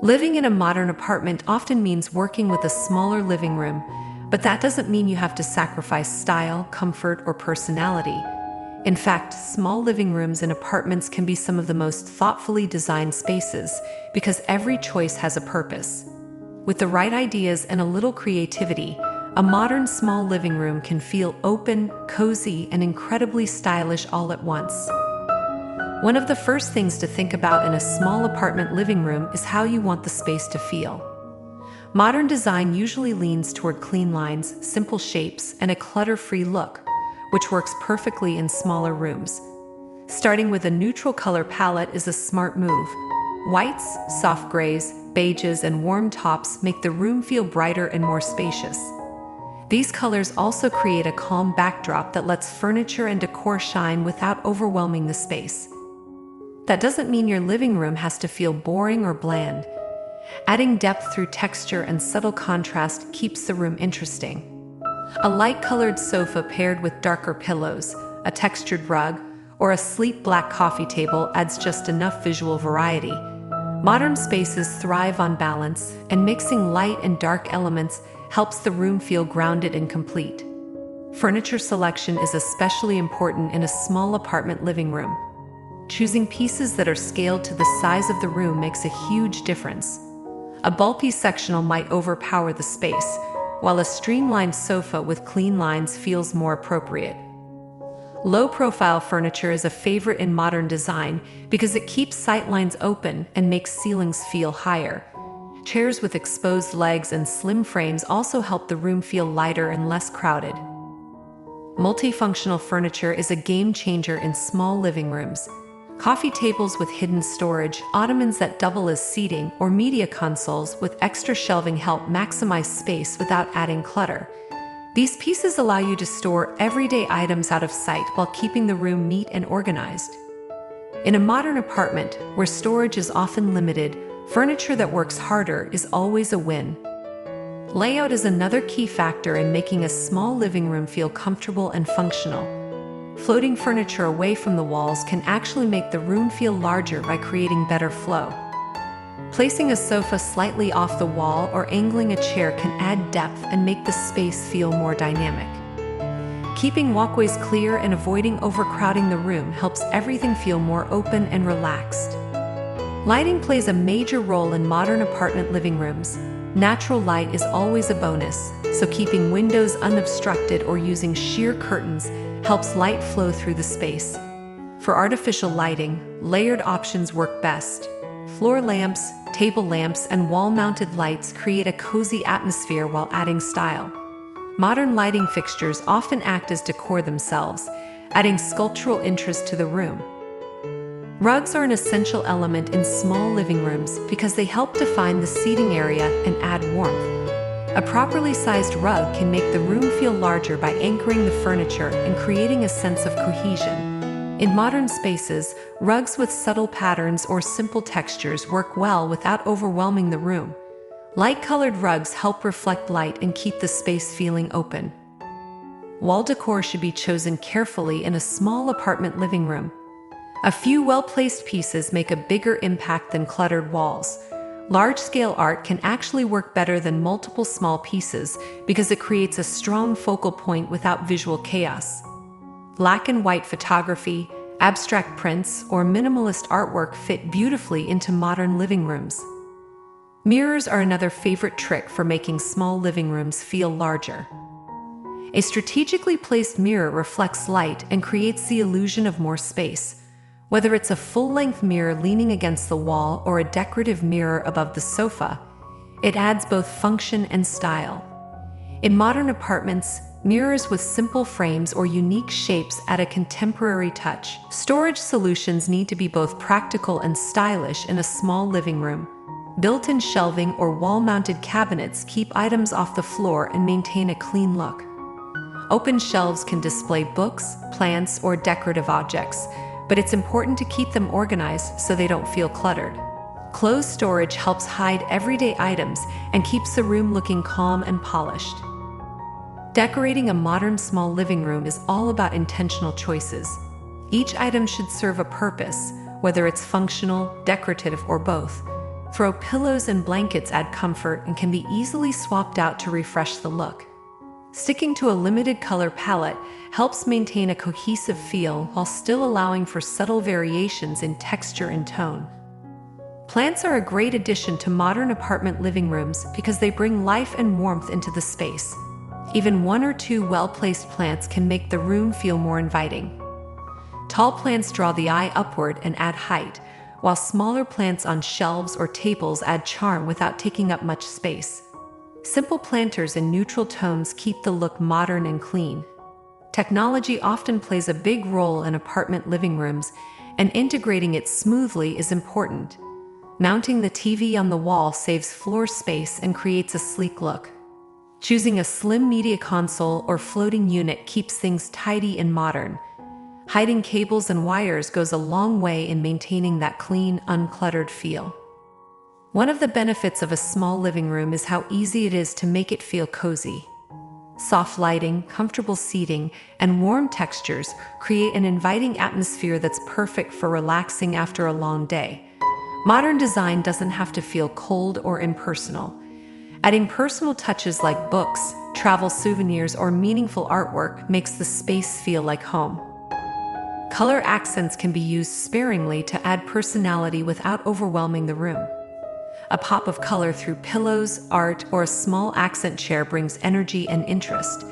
Living in a modern apartment often means working with a smaller living room, but that doesn't mean you have to sacrifice style, comfort, or personality. In fact, small living rooms in apartments can be some of the most thoughtfully designed spaces because every choice has a purpose. With the right ideas and a little creativity, a modern small living room can feel open, cozy, and incredibly stylish all at once. One of the first things to think about in a small apartment living room is how you want the space to feel. Modern design usually leans toward clean lines, simple shapes, and a clutter-free look, which works perfectly in smaller rooms. Starting with a neutral color palette is a smart move. Whites, soft grays, beiges, and warm tops make the room feel brighter and more spacious. These colors also create a calm backdrop that lets furniture and decor shine without overwhelming the space. That doesn't mean your living room has to feel boring or bland. Adding depth through texture and subtle contrast keeps the room interesting. A light-colored sofa paired with darker pillows, a textured rug, or a sleek black coffee table adds just enough visual variety. Modern spaces thrive on balance, and mixing light and dark elements helps the room feel grounded and complete. Furniture selection is especially important in a small apartment living room. Choosing pieces that are scaled to the size of the room makes a huge difference. A bulky sectional might overpower the space, while a streamlined sofa with clean lines feels more appropriate. Low-profile furniture is a favorite in modern design because it keeps sightlines open and makes ceilings feel higher. Chairs with exposed legs and slim frames also help the room feel lighter and less crowded. Multifunctional furniture is a game changer in small living rooms. Coffee tables with hidden storage, ottomans that double as seating, or media consoles with extra shelving help maximize space without adding clutter. These pieces allow you to store everyday items out of sight while keeping the room neat and organized. In a modern apartment, where storage is often limited, furniture that works harder is always a win. Layout is another key factor in making a small living room feel comfortable and functional. Floating furniture away from the walls can actually make the room feel larger by creating better flow. Placing a sofa slightly off the wall or angling a chair can add depth and make the space feel more dynamic. Keeping walkways clear and avoiding overcrowding the room helps everything feel more open and relaxed. Lighting plays a major role in modern apartment living rooms. Natural light is always a bonus, so keeping windows unobstructed or using sheer curtains helps light flow through the space. For artificial lighting, layered options work best. Floor lamps, table lamps, and wall-mounted lights create a cozy atmosphere while adding style. Modern lighting fixtures often act as decor themselves, adding sculptural interest to the room. Rugs are an essential element in small living rooms because they help define the seating area and add warmth. A properly sized rug can make the room feel larger by anchoring the furniture and creating a sense of cohesion. In modern spaces, rugs with subtle patterns or simple textures work well without overwhelming the room. Light-colored rugs help reflect light and keep the space feeling open. Wall decor should be chosen carefully in a small apartment living room. A few well-placed pieces make a bigger impact than cluttered walls. Large-scale art can actually work better than multiple small pieces because it creates a strong focal point without visual chaos. Black and white photography, abstract prints, or minimalist artwork fit beautifully into modern living rooms. Mirrors are another favorite trick for making small living rooms feel larger. A strategically placed mirror reflects light and creates the illusion of more space. Whether it's a full-length mirror leaning against the wall or a decorative mirror above the sofa, it adds both function and style. In modern apartments, mirrors with simple frames or unique shapes add a contemporary touch. Storage solutions need to be both practical and stylish in a small living room. Built-in shelving or wall-mounted cabinets keep items off the floor and maintain a clean look. Open shelves can display books, plants, or decorative objects, but it's important to keep them organized so they don't feel cluttered. Closed storage helps hide everyday items and keeps the room looking calm and polished. Decorating a modern small living room is all about intentional choices. Each item should serve a purpose, whether it's functional, decorative, or both. Throw pillows and blankets add comfort and can be easily swapped out to refresh the look. Sticking to a limited color palette helps maintain a cohesive feel while still allowing for subtle variations in texture and tone. Plants are a great addition to modern apartment living rooms because they bring life and warmth into the space. Even one or two well-placed plants can make the room feel more inviting. Tall plants draw the eye upward and add height, while smaller plants on shelves or tables add charm without taking up much space. Simple planters in neutral tones keep the look modern and clean. Technology often plays a big role in apartment living rooms, and integrating it smoothly is important. Mounting the TV on the wall saves floor space and creates a sleek look. Choosing a slim media console or floating unit keeps things tidy and modern. Hiding cables and wires goes a long way in maintaining that clean, uncluttered feel. One of the benefits of a small living room is how easy it is to make it feel cozy. Soft lighting, comfortable seating, and warm textures create an inviting atmosphere that's perfect for relaxing after a long day. Modern design doesn't have to feel cold or impersonal. Adding personal touches like books, travel souvenirs, or meaningful artwork makes the space feel like home. Color accents can be used sparingly to add personality without overwhelming the room. A pop of color through pillows, art, or a small accent chair brings energy and interest.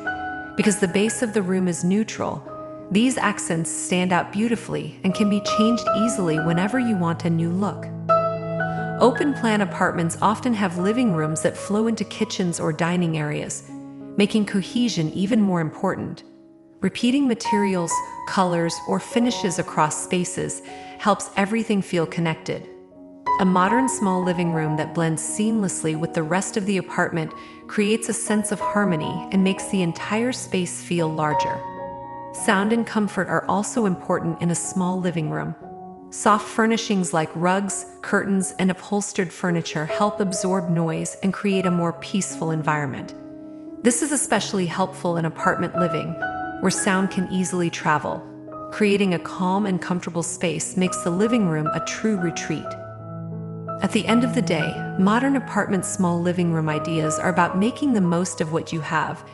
Because the base of the room is neutral, these accents stand out beautifully and can be changed easily whenever you want a new look. Open-plan apartments often have living rooms that flow into kitchens or dining areas, making cohesion even more important. Repeating materials, colors, or finishes across spaces helps everything feel connected. A modern small living room that blends seamlessly with the rest of the apartment creates a sense of harmony and makes the entire space feel larger. Sound and comfort are also important in a small living room. Soft furnishings like rugs, curtains, and upholstered furniture help absorb noise and create a more peaceful environment. This is especially helpful in apartment living, where sound can easily travel. Creating a calm and comfortable space makes the living room a true retreat. At the end of the day, modern apartment small living room ideas are about making the most of what you have.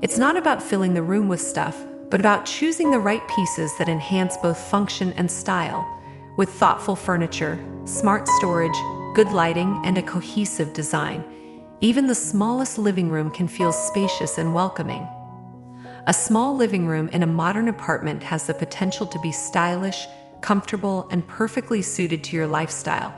It's not about filling the room with stuff, but about choosing the right pieces that enhance both function and style. With thoughtful furniture, smart storage, good lighting, and a cohesive design, even the smallest living room can feel spacious and welcoming. A small living room in a modern apartment has the potential to be stylish, comfortable, and perfectly suited to your lifestyle.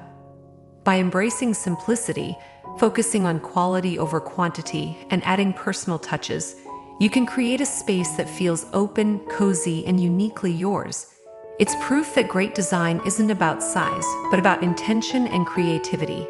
By embracing simplicity, focusing on quality over quantity, and adding personal touches, you can create a space that feels open, cozy, and uniquely yours. It's proof that great design isn't about size, but about intention and creativity.